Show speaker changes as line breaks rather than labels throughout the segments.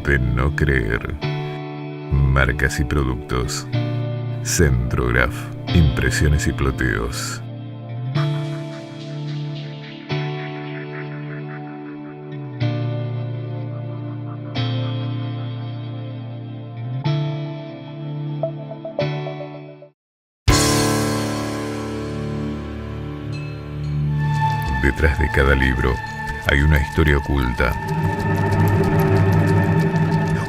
de no creer. Marcas y productos. Centrograph, impresiones y ploteos. Detrás de cada libro hay una historia oculta.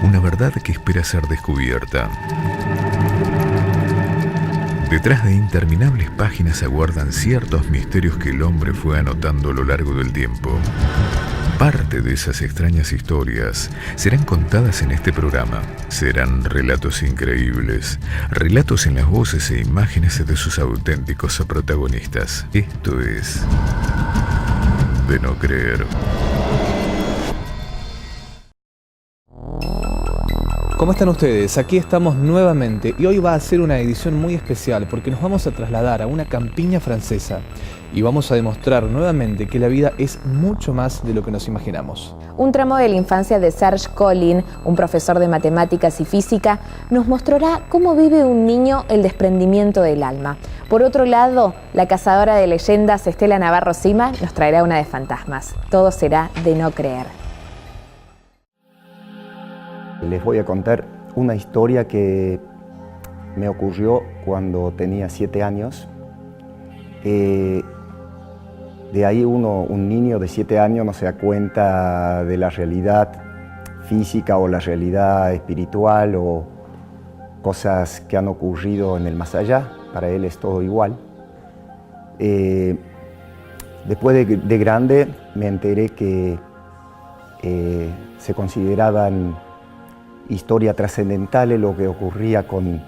Una verdad que espera ser descubierta. Detrás de interminables páginas aguardan ciertos misterios que el hombre fue anotando a lo largo del tiempo. Parte de esas extrañas historias serán contadas en este programa. Serán relatos increíbles, relatos en las voces e imágenes de sus auténticos protagonistas. Esto es de no creer.
¿Cómo están ustedes? Aquí estamos nuevamente y hoy va a ser una edición muy especial porque nos vamos a trasladar a una campiña francesa y vamos a demostrar nuevamente que la vida es mucho más de lo que nos imaginamos.
Un tramo de la infancia de Serge Collin, un profesor de matemáticas y física, nos mostrará cómo vive un niño el desprendimiento del alma. Por otro lado, la cazadora de leyendas Estela Navarro Sima nos traerá una de fantasmas. Todo será de no creer.
Les voy a contar una historia que me ocurrió cuando tenía 7 años. De ahí un niño de 7 años no se da cuenta de la realidad física o la realidad espiritual o cosas que han ocurrido en el más allá. Para él es todo igual. Después de grande me enteré que se consideraban historia trascendental lo que ocurría con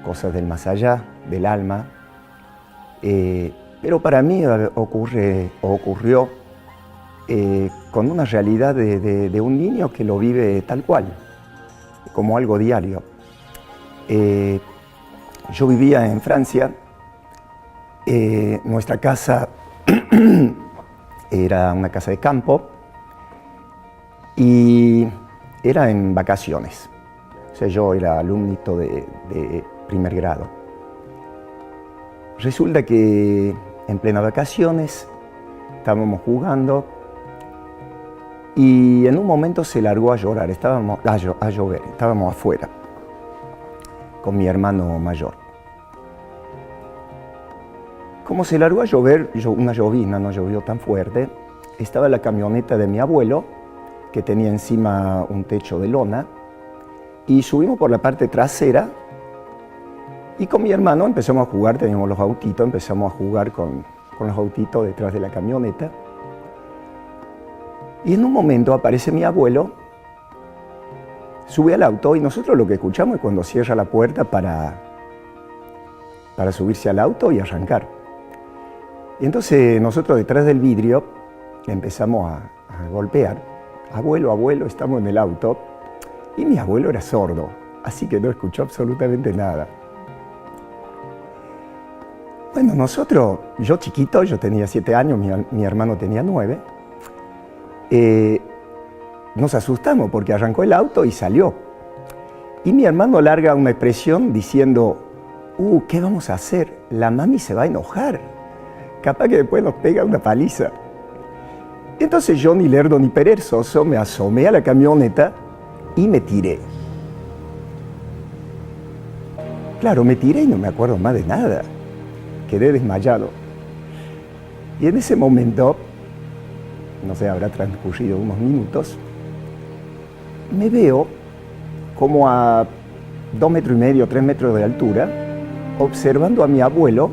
cosas del más allá, del alma. Pero para mí ocurrió con una realidad de un niño que lo vive tal cual, como algo diario. Yo vivía en Francia, nuestra casa era una casa de campo y era en vacaciones. O sea, yo era alumnito de primer grado. Resulta que en plenas vacaciones estábamos jugando y en un momento se largó a llorar, a llover, estábamos afuera con mi hermano mayor. Como se largó a llover, una llovizna, no llovió tan fuerte, estaba la camioneta de mi abuelo, que tenía encima un techo de lona, y subimos por la parte trasera y con mi hermano empezamos a jugar, teníamos los autitos, empezamos a jugar con los autitos detrás de la camioneta. Y en un momento aparece mi abuelo, sube al auto y nosotros lo que escuchamos es cuando cierra la puerta para subirse al auto y arrancar. Y entonces nosotros detrás del vidrio empezamos a golpear. Abuelo, abuelo, estamos en el auto. Y mi abuelo era sordo, así que no escuchó absolutamente nada. Bueno, nosotros, yo chiquito, yo tenía 7 años, mi hermano tenía 9, nos asustamos porque arrancó el auto y salió. Y mi hermano larga una expresión diciendo, ¿qué vamos a hacer? La mami se va a enojar. Capaz que después nos pega una paliza. Entonces yo, ni lerdo ni perezoso, me asomé a la camioneta y me tiré. Claro, me tiré y no me acuerdo más de nada. Quedé desmayado. Y en ese momento, no sé, habrá transcurrido unos minutos, me veo como a 2,5 metros, 3 metros de altura, observando a mi abuelo,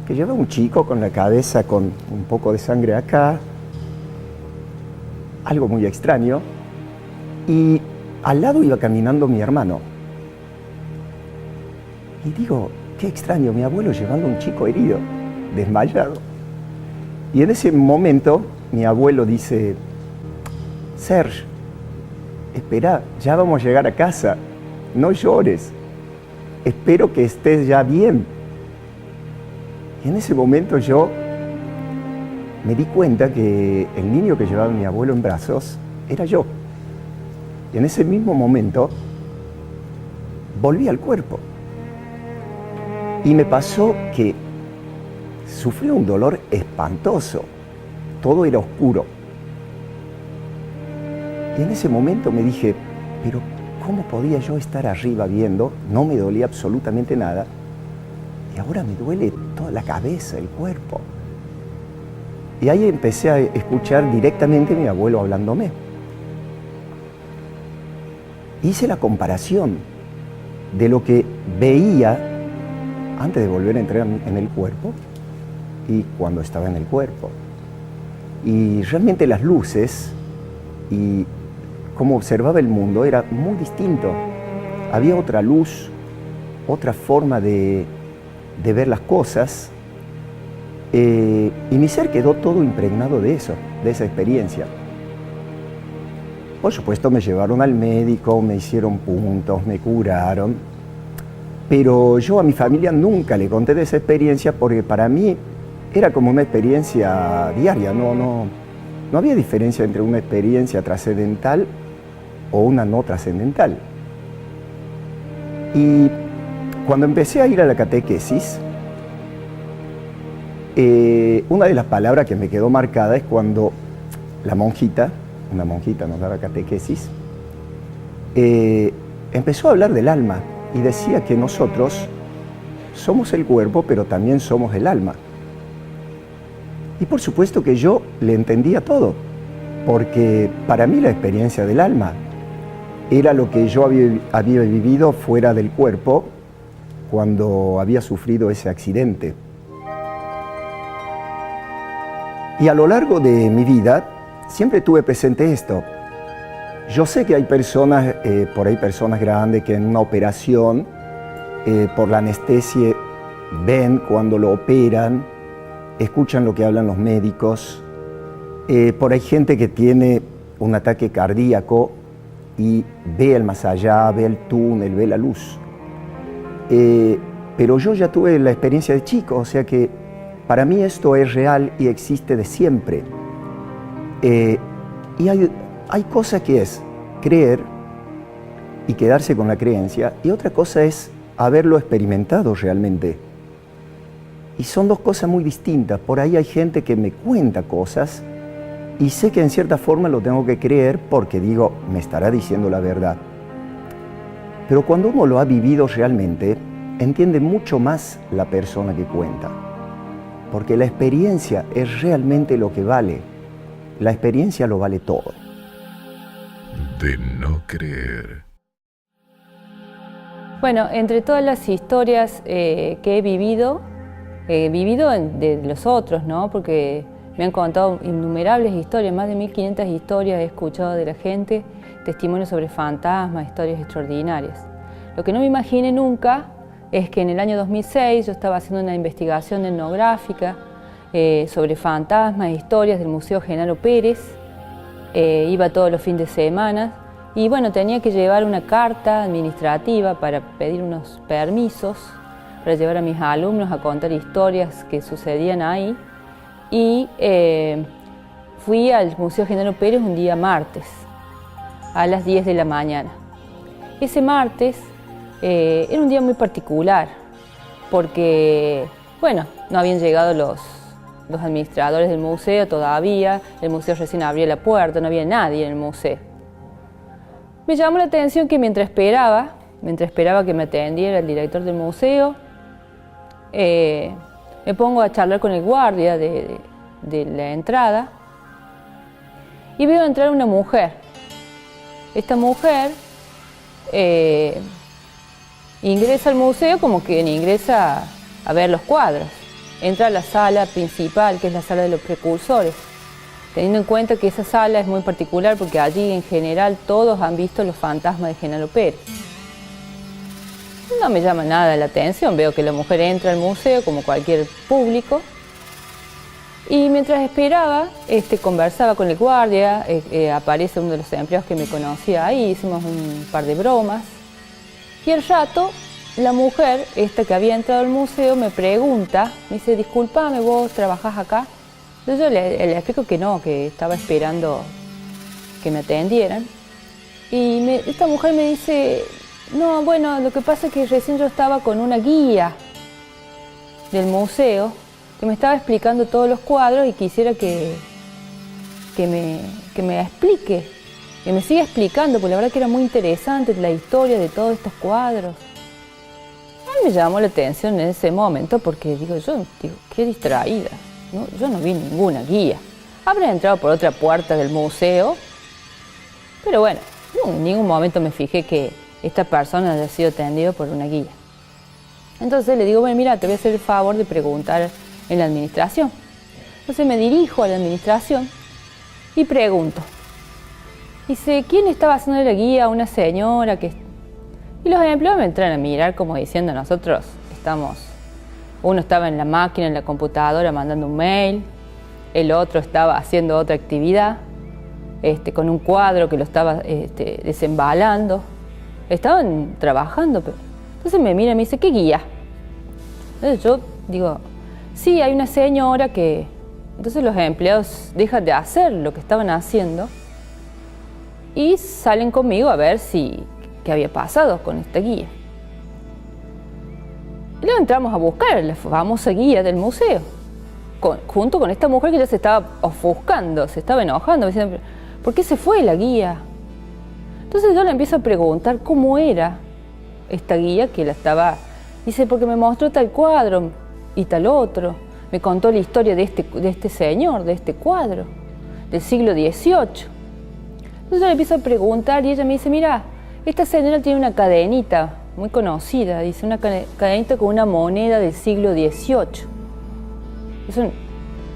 que lleva un chico con la cabeza con un poco de sangre acá, algo muy extraño, y al lado iba caminando mi hermano. Y digo, qué extraño, mi abuelo llevando a un chico herido, desmayado. Y en ese momento mi abuelo dice, Serge, espera, ya vamos a llegar a casa, no llores, espero que estés ya bien. Y en ese momento yo me di cuenta que el niño que llevaba a mi abuelo en brazos era yo. Y en ese mismo momento volví al cuerpo. Y me pasó que sufrí un dolor espantoso. Todo era oscuro. Y en ese momento me dije, pero ¿cómo podía yo estar arriba viendo? No me dolía absolutamente nada. Y ahora me duele toda la cabeza, el cuerpo. Y ahí empecé a escuchar directamente a mi abuelo hablándome. Hice la comparación de lo que veía antes de volver a entrar en el cuerpo y cuando estaba en el cuerpo. Y realmente las luces y cómo observaba el mundo era muy distinto. Había otra luz, otra forma de ver las cosas. Y mi ser quedó todo impregnado de eso, de esa experiencia. Por supuesto me llevaron al médico, me hicieron puntos, me curaron, pero yo a mi familia nunca le conté de esa experiencia porque para mí era como una experiencia diaria, no había diferencia entre una experiencia trascendental o una no trascendental. Y cuando empecé a ir a la catequesis, una de las palabras que me quedó marcada es cuando la monjita, una monjita nos daba catequesis, empezó a hablar del alma y decía que nosotros somos el cuerpo, pero también somos el alma. Y por supuesto que yo le entendía todo, porque para mí la experiencia del alma era lo que yo había vivido fuera del cuerpo cuando había sufrido ese accidente. Y a lo largo de mi vida siempre tuve presente esto. Yo sé que hay personas, por ahí personas grandes que en una operación, por la anestesia, ven cuando lo operan, escuchan lo que hablan los médicos. Por ahí gente que tiene un ataque cardíaco y ve el más allá, ve el túnel, ve la luz. Pero yo ya tuve la experiencia de chico, o sea que para mí esto es real y existe de siempre. Y hay cosas que es creer y quedarse con la creencia, y otra cosa es haberlo experimentado realmente. Y son dos cosas muy distintas. Por ahí hay gente que me cuenta cosas y sé que en cierta forma lo tengo que creer porque digo, me estará diciendo la verdad. Pero cuando uno lo ha vivido realmente, entiende mucho más la persona que cuenta. Porque la experiencia es realmente lo que vale. La experiencia lo vale todo.
De no creer.
Bueno, entre todas las historias que he vivido de los otros, ¿no? Porque me han contado innumerables historias, más de 1500 historias he escuchado de la gente, testimonios sobre fantasmas, historias extraordinarias. Lo que no me imaginé nunca es que en el año 2006 yo estaba haciendo una investigación etnográfica sobre fantasmas e historias del Museo Genaro Pérez. Iba todos los fines de semana y bueno, tenía que llevar una carta administrativa para pedir unos permisos para llevar a mis alumnos a contar historias que sucedían ahí. Y fui al Museo Genaro Pérez un día martes, a las 10 de la mañana. Ese martes era un día muy particular, porque, bueno, no habían llegado los administradores del museo todavía, el museo recién abría la puerta, no había nadie en el museo. Me llamó la atención que mientras esperaba que me atendiera el director del museo, me pongo a charlar con el guardia de la entrada y veo entrar una mujer. Esta mujer ingresa al museo como que ingresa a ver los cuadros. Entra a la sala principal, que es la sala de los precursores, teniendo en cuenta que esa sala es muy particular porque allí en general todos han visto los fantasmas de Genaro Pérez. No me llama nada la atención, veo que la mujer entra al museo como cualquier público y mientras esperaba conversaba con el guardia, aparece uno de los empleados que me conocía ahí, hicimos un par de bromas y al rato la mujer, esta que había entrado al museo, me pregunta, me dice, discúlpame, ¿vos trabajás acá? Entonces yo le explico que no, que estaba esperando que me atendieran. Y esta mujer me dice, no, bueno, lo que pasa es que recién yo estaba con una guía del museo que me estaba explicando todos los cuadros y quisiera que me explique, que me siga explicando, porque la verdad que era muy interesante la historia de todos estos cuadros. A mí me llamó la atención en ese momento porque digo, qué distraída, ¿no? Yo no vi ninguna guía. Habré entrado por otra puerta del museo, pero bueno, en ningún momento me fijé que esta persona haya sido atendida por una guía. Entonces le digo, bueno, mira, te voy a hacer el favor de preguntar en la administración. Entonces me dirijo a la administración y pregunto. Dice, ¿quién estaba haciendo la guía? Una señora que... Y los empleados me entran a mirar como diciendo, nosotros estamos... Uno estaba en la máquina, en la computadora, mandando un mail. El otro estaba haciendo otra actividad, con un cuadro que lo estaba desembalando. Estaban trabajando. Pero... Entonces me mira y me dice, ¿qué guía? Entonces yo digo, sí, hay una señora que... Entonces los empleados dejan de hacer lo que estaban haciendo y salen conmigo a ver qué había pasado con esta guía. Y luego entramos a buscar la famosa guía del museo, junto con esta mujer que ya se estaba ofuscando, se estaba enojando, me decían, ¿por qué se fue la guía? Entonces yo le empiezo a preguntar cómo era esta guía que la estaba... Dice, porque me mostró tal cuadro y tal otro. Me contó la historia de este señor, de este cuadro, del siglo XVIII. Entonces yo le empiezo a preguntar y ella me dice, mira, esta señora tiene una cadenita muy conocida, dice, una cadenita con una moneda del siglo XVIII.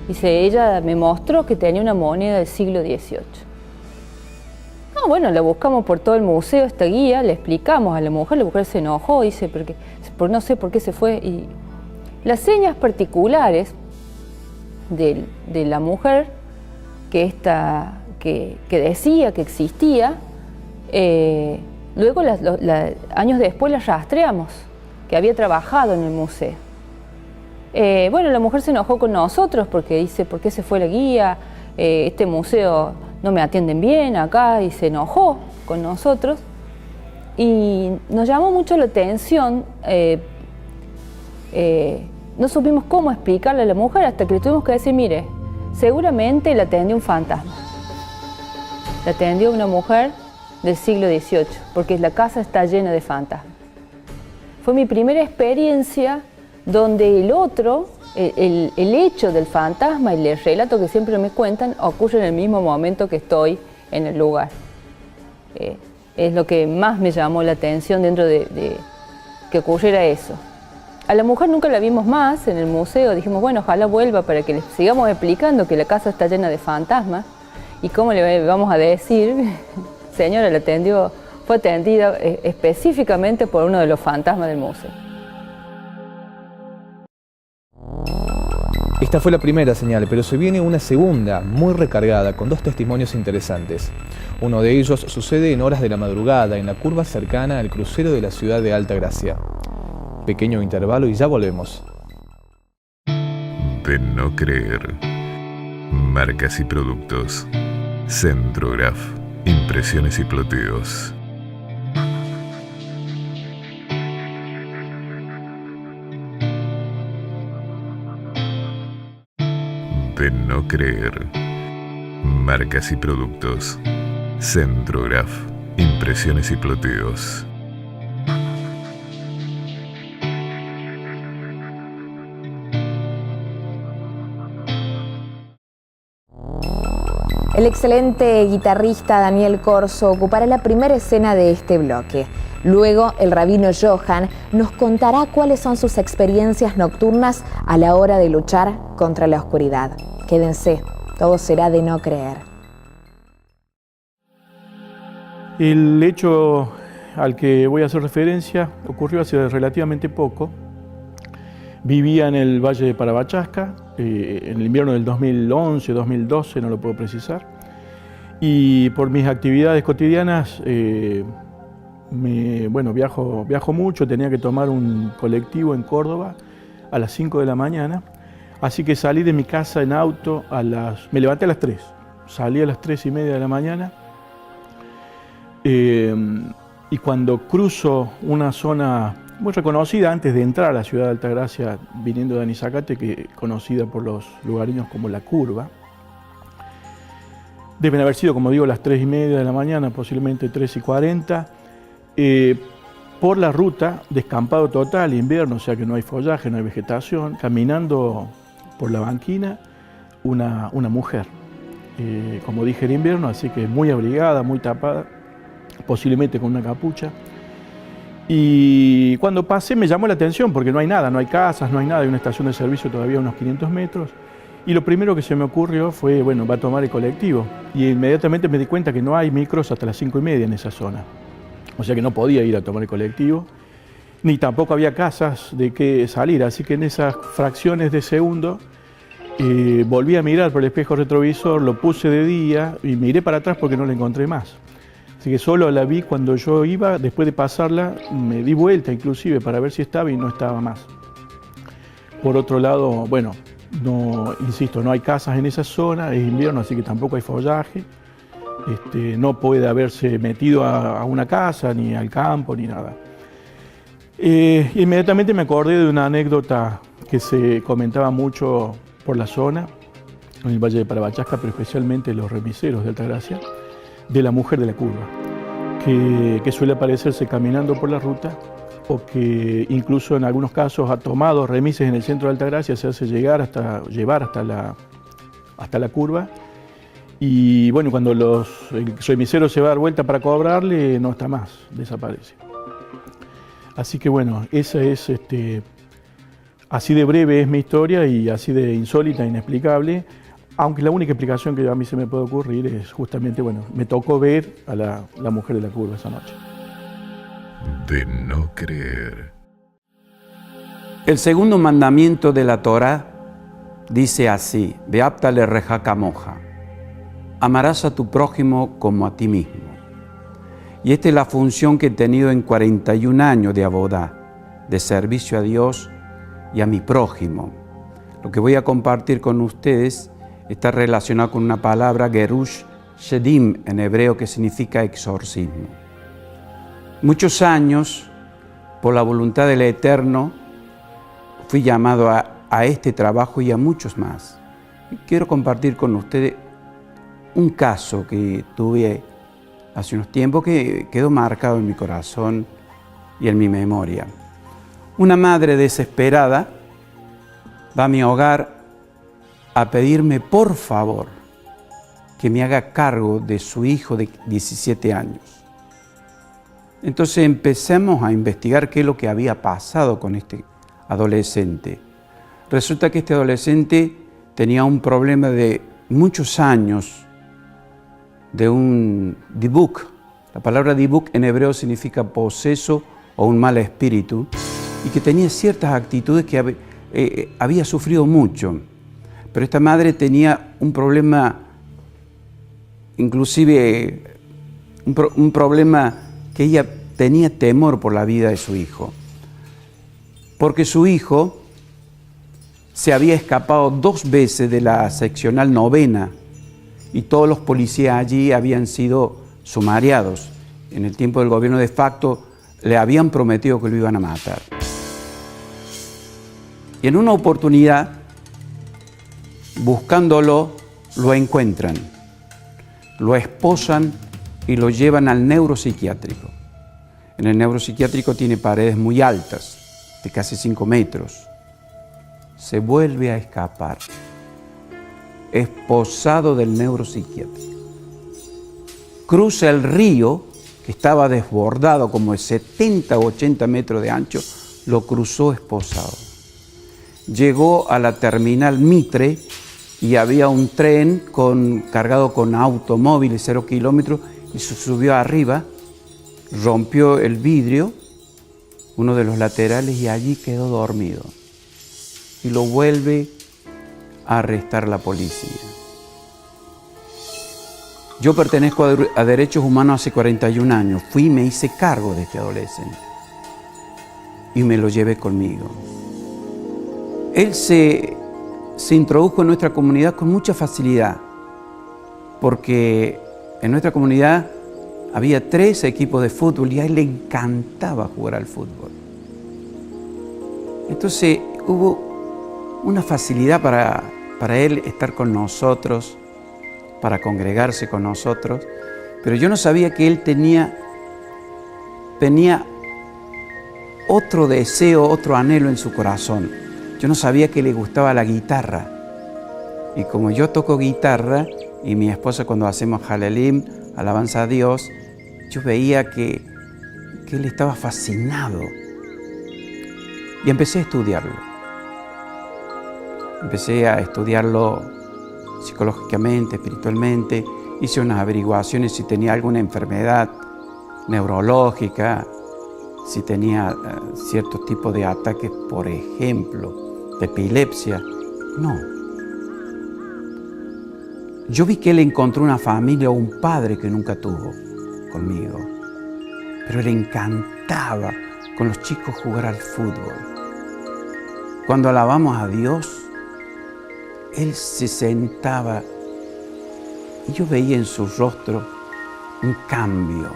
Dice, ella me mostró que tenía una moneda del siglo XVIII. No, bueno, la buscamos por todo el museo, esta guía, le explicamos a la mujer se enojó, dice, no sé por qué se fue. Y las señas particulares de la mujer que decía que existía, luego años después las rastreamos, que había trabajado en el museo. Bueno, la mujer se enojó con nosotros porque dice, ¿por qué se fue la guía? Este museo no me atienden bien acá, y se enojó con nosotros. Y nos llamó mucho la atención, no supimos cómo explicarle a la mujer hasta que le tuvimos que decir, mire, seguramente la atendió un fantasma. La atendió una mujer del siglo XVIII, porque la casa está llena de fantasmas. Fue mi primera experiencia donde el otro, el hecho del fantasma y el relato que siempre me cuentan ocurre en el mismo momento que estoy en el lugar. Es lo que más me llamó la atención dentro de que ocurriera eso. A la mujer nunca la vimos más en el museo, dijimos, bueno, ojalá vuelva para que les sigamos explicando que la casa está llena de fantasmas y cómo le vamos a decir, señora, fue atendida específicamente por uno de los fantasmas del museo.
Esta fue la primera señal, pero se viene una segunda, muy recargada, con dos testimonios interesantes. Uno de ellos sucede en horas de la madrugada, en la curva cercana al crucero de la ciudad de Altagracia. Pequeño intervalo y ya volvemos.
De no creer. Marcas y productos. Centrograph. Impresiones y ploteos. De no creer. Marcas y productos. Centrograph. Impresiones y ploteos.
El excelente guitarrista Daniel Corso ocupará la primera escena de este bloque. Luego, el rabino Johan nos contará cuáles son sus experiencias nocturnas a la hora de luchar contra la oscuridad. Quédense, todo será de no creer.
El hecho al que voy a hacer referencia ocurrió hace relativamente poco. Vivía en el Valle de Parabachasca, en el invierno del 2011, 2012, no lo puedo precisar. Y por mis actividades cotidianas, viajo mucho, tenía que tomar un colectivo en Córdoba a las 5 de la mañana. Así que salí de mi casa en auto me levanté a las 3, salí a las 3:30 de la mañana. Y cuando cruzo una zona muy reconocida antes de entrar a la ciudad de Altagracia, viniendo de Anizacate, que conocida por los lugareños como La Curva, deben haber sido, como digo, las 3:30 de la mañana, posiblemente 3:40, por la ruta, descampado total, invierno, o sea que no hay follaje, no hay vegetación, caminando por la banquina, una mujer. Como dije, era invierno, así que muy abrigada, muy tapada, posiblemente con una capucha. Y cuando pasé me llamó la atención porque no hay nada, no hay casas, no hay nada, hay una estación de servicio todavía a unos 500 metros. Y lo primero que se me ocurrió fue, bueno, va a tomar el colectivo. Y inmediatamente me di cuenta que no hay micros hasta las 5:30 en esa zona. O sea que no podía ir a tomar el colectivo, ni tampoco había casas de qué salir. Así que en esas fracciones de segundo volví a mirar por el espejo retrovisor, lo puse de día y miré para atrás porque no la encontré más. Así que solo la vi cuando yo iba, después de pasarla, me di vuelta inclusive para ver si estaba y no estaba más. Por otro lado, bueno, no, insisto, no hay casas en esa zona, es invierno, así que tampoco hay follaje. No puede haberse metido a una casa, ni al campo, ni nada. Inmediatamente me acordé de una anécdota que se comentaba mucho por la zona, en el Valle de Parabachasca, pero especialmente los remiseros de Altagracia, de la mujer de la curva, que suele aparecerse caminando por la ruta o que incluso en algunos casos ha tomado remises en el centro de Altagracia, se hace llevar hasta la curva y bueno, cuando el remisero se va a dar vuelta para cobrarle, no está más, desaparece. Así que bueno, esa es, así de breve es mi historia y así de insólita, inexplicable. Aunque la única explicación que a mí se me puede ocurrir es justamente, bueno, me tocó ver a la mujer de la curva esa noche.
De no creer.
El segundo mandamiento de la Torá dice así: Veapta le rejaca moja. Amarás a tu prójimo como a ti mismo. Y esta es la función que he tenido en 41 años de abodá, de servicio a Dios y a mi prójimo. Lo que voy a compartir con ustedes está relacionado con una palabra, gerush shedim, en hebreo, que significa exorcismo. Muchos años, por la voluntad del Eterno, fui llamado a este trabajo y a muchos más. Y quiero compartir con ustedes un caso que tuve hace unos tiempos que quedó marcado en mi corazón y en mi memoria. Una madre desesperada va a mi hogar a pedirme por favor que me haga cargo de su hijo de 17 años. Entonces empezamos a investigar qué es lo que había pasado con este adolescente. Resulta que este adolescente tenía un problema de muchos años, de un dibuk. La palabra dibuk en hebreo significa poseso o un mal espíritu, y que tenía ciertas actitudes que había sufrido mucho. Pero esta madre tenía un problema, inclusive un problema que ella tenía temor por la vida de su hijo. Porque su hijo se había escapado 2 veces de la seccional 9 y todos los policías allí habían sido sumariados. En el tiempo del gobierno de facto le habían prometido que lo iban a matar. Y en una oportunidad, buscándolo, lo encuentran, lo esposan y lo llevan al neuropsiquiátrico. En el neuropsiquiátrico tiene paredes muy altas, de casi 5 metros. Se vuelve a escapar, esposado del neuropsiquiátrico. Cruza el río, que estaba desbordado como de 70 o 80 metros de ancho, lo cruzó esposado. Llegó a la terminal Mitre y había un tren cargado con automóviles 0 kilómetros y se subió arriba, rompió el vidrio, uno de los laterales, y allí quedó dormido. Y lo vuelve a arrestar la policía. Yo pertenezco a Derechos Humanos hace 41 años. Fui y me hice cargo de este adolescente y me lo llevé conmigo. Él se introdujo en nuestra comunidad con mucha facilidad, porque en nuestra comunidad había 3 equipos de fútbol y a él le encantaba jugar al fútbol. Entonces hubo una facilidad para él estar con nosotros, para congregarse con nosotros, pero yo no sabía que él tenía otro deseo, otro anhelo en su corazón. Yo no sabía que le gustaba la guitarra. Y como yo toco guitarra, y mi esposa cuando hacemos Halelim, alabanza a Dios, yo veía que él estaba fascinado. Y empecé a estudiarlo. Empecé a estudiarlo psicológicamente, espiritualmente. Hice unas averiguaciones si tenía alguna enfermedad neurológica, si tenía ciertos tipos de ataques, por ejemplo, de epilepsia. No. Yo vi que él encontró una familia o un padre que nunca tuvo conmigo. Pero le encantaba con los chicos jugar al fútbol. Cuando alabamos a Dios, él se sentaba y yo veía en su rostro un cambio.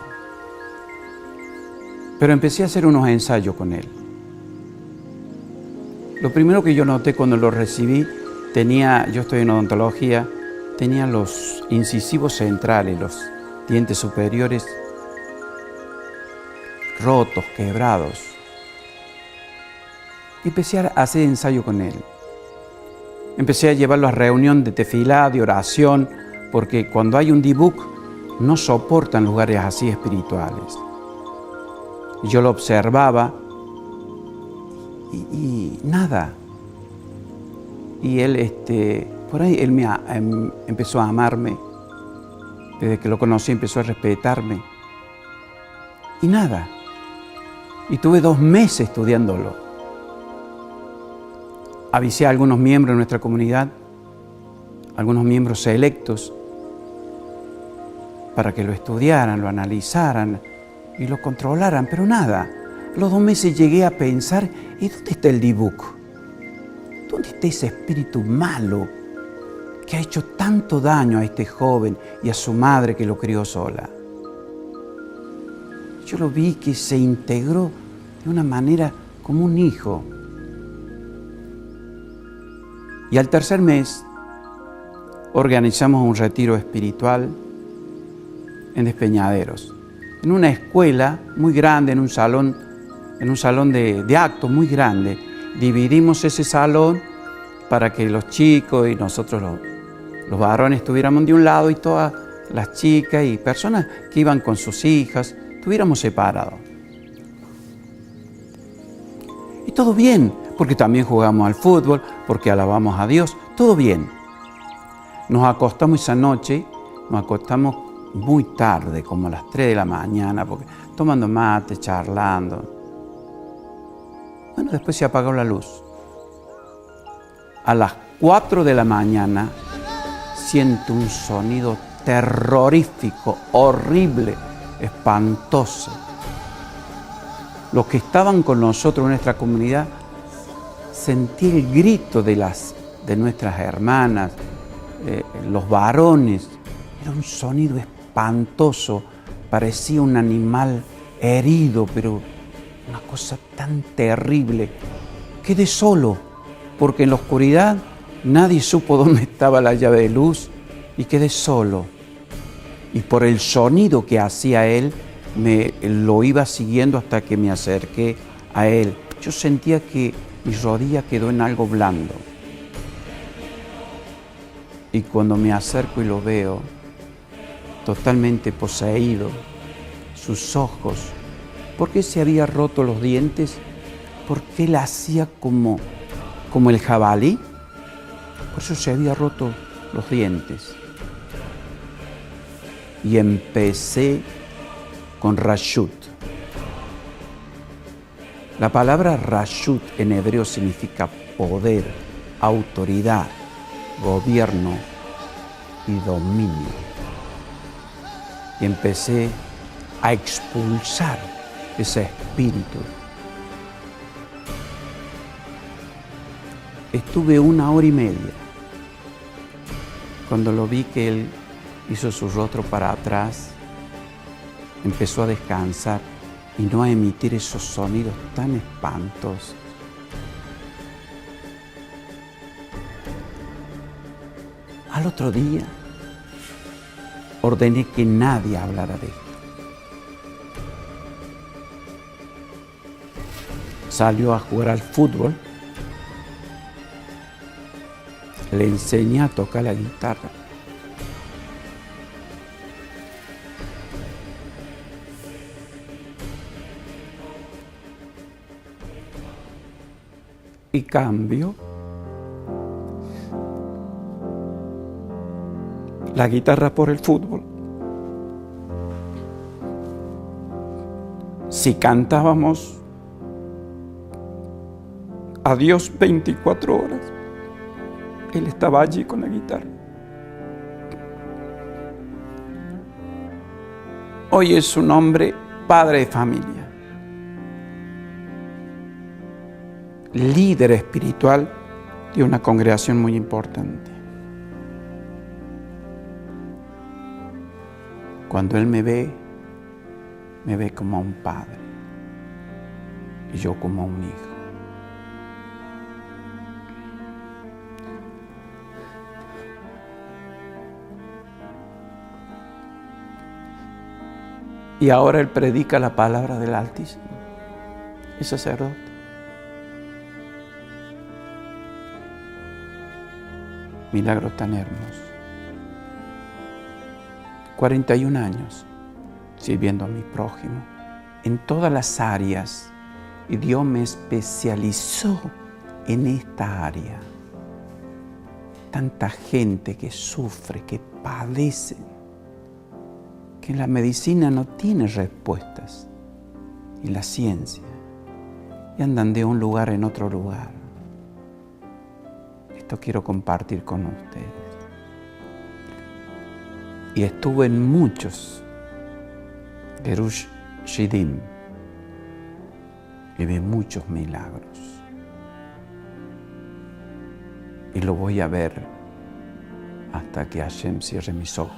Pero empecé a hacer unos ensayos con él. Lo primero que yo noté cuando lo recibí, yo estoy en odontología, tenía los incisivos centrales, los dientes superiores rotos, quebrados. Y empecé a hacer ensayo con él. Empecé a llevarlo a reunión de tefilá, de oración, porque cuando hay un dibuk no soportan lugares así espirituales. Y yo lo observaba y nada. Y él, por ahí él empezó a amarme. Desde que lo conocí empezó a respetarme. Y nada. Y tuve 2 meses estudiándolo. Avisé a algunos miembros de nuestra comunidad, algunos miembros selectos, para que lo estudiaran, lo analizaran y lo controlaran, pero nada. A los 2 meses llegué a pensar, ¿y dónde está el dibuk? ¿Dónde está ese espíritu malo que ha hecho tanto daño a este joven y a su madre que lo crió sola? Yo lo vi que se integró de una manera como un hijo. Y al 3er mes organizamos un retiro espiritual en Despeñaderos, en una escuela muy grande, en un salón de actos muy grande. Dividimos ese salón para que los chicos y nosotros los varones estuviéramos de un lado y todas las chicas y personas que iban con sus hijas estuviéramos separados. Y todo bien, porque también jugamos al fútbol, porque alabamos a Dios, todo bien. Nos acostamos esa noche, muy tarde, como a las 3 de la mañana, porque tomando mate, charlando. Bueno, después se apagó la luz. A las 4 de la mañana siento un sonido terrorífico, horrible, espantoso. Los que estaban con nosotros en nuestra comunidad, sentí el grito de nuestras hermanas, los varones. Era un sonido espantoso, parecía un animal herido, pero una cosa tan terrible. Quedé solo, porque en la oscuridad nadie supo dónde estaba la llave de luz y quedé solo. Y por el sonido que hacía él, lo iba siguiendo hasta que me acerqué a él. Yo sentía que mi rodilla quedó en algo blando. Y cuando me acerco y lo veo, totalmente poseído, sus ojos, ¿por qué se había roto los dientes? ¿Por qué él hacía como el jabalí? Por eso se había roto los dientes. Y empecé con Rashut. La palabra Rashut en hebreo significa poder, autoridad, gobierno y dominio. Y empecé a expulsar ese espíritu. Estuve 1 hora y media. Cuando lo vi que él hizo su rostro para atrás, empezó a descansar y no a emitir esos sonidos tan espantosos. Al otro día, ordené que nadie hablara de esto. Salió a jugar al fútbol, le enseñé a tocar la guitarra. Y cambio la guitarra por el fútbol. Si cantábamos a Dios 24 horas, Él estaba allí con la guitarra. Hoy es un hombre padre de familia, líder espiritual de una congregación muy importante. Cuando Él me ve como a un padre y yo como a un hijo. Y ahora Él predica la palabra del Altísimo. Es sacerdote. Milagro tan hermoso. 41 años sirviendo a mi prójimo en todas las áreas. Y Dios me especializó en esta área. Tanta gente que sufre, que padece, que la medicina no tiene respuestas, y la ciencia, y andan de un lugar en otro lugar. Esto quiero compartir con ustedes. Y estuve en muchos Gerush Shidim y vi muchos milagros. Y lo voy a ver hasta que Hashem cierre mis ojos.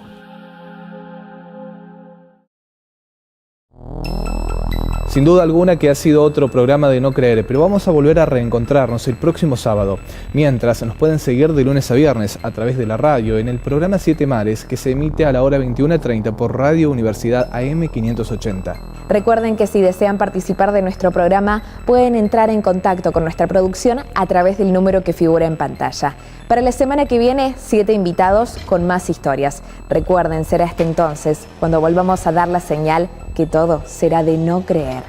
Sin duda alguna que ha sido otro programa de No Creer, pero vamos a volver a reencontrarnos el próximo sábado. Mientras, nos pueden seguir de lunes a viernes a través de la radio en el programa Siete Mares, que se emite a la hora 21:30 por Radio Universidad AM 580.
Recuerden que si desean participar de nuestro programa, pueden entrar en contacto con nuestra producción a través del número que figura en pantalla. Para la semana que viene, 7 invitados con más historias. Recuerden, será hasta entonces cuando volvamos a dar la señal que todo será de no creer.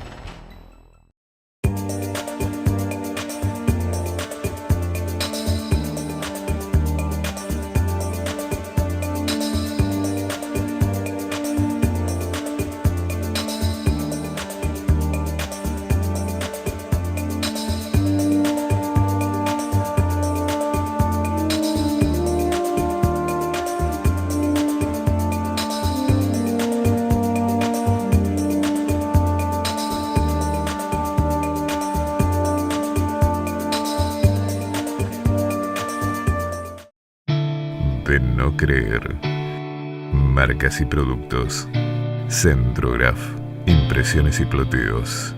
De no creer. Marcas y productos. Centrograph. Impresiones y ploteos.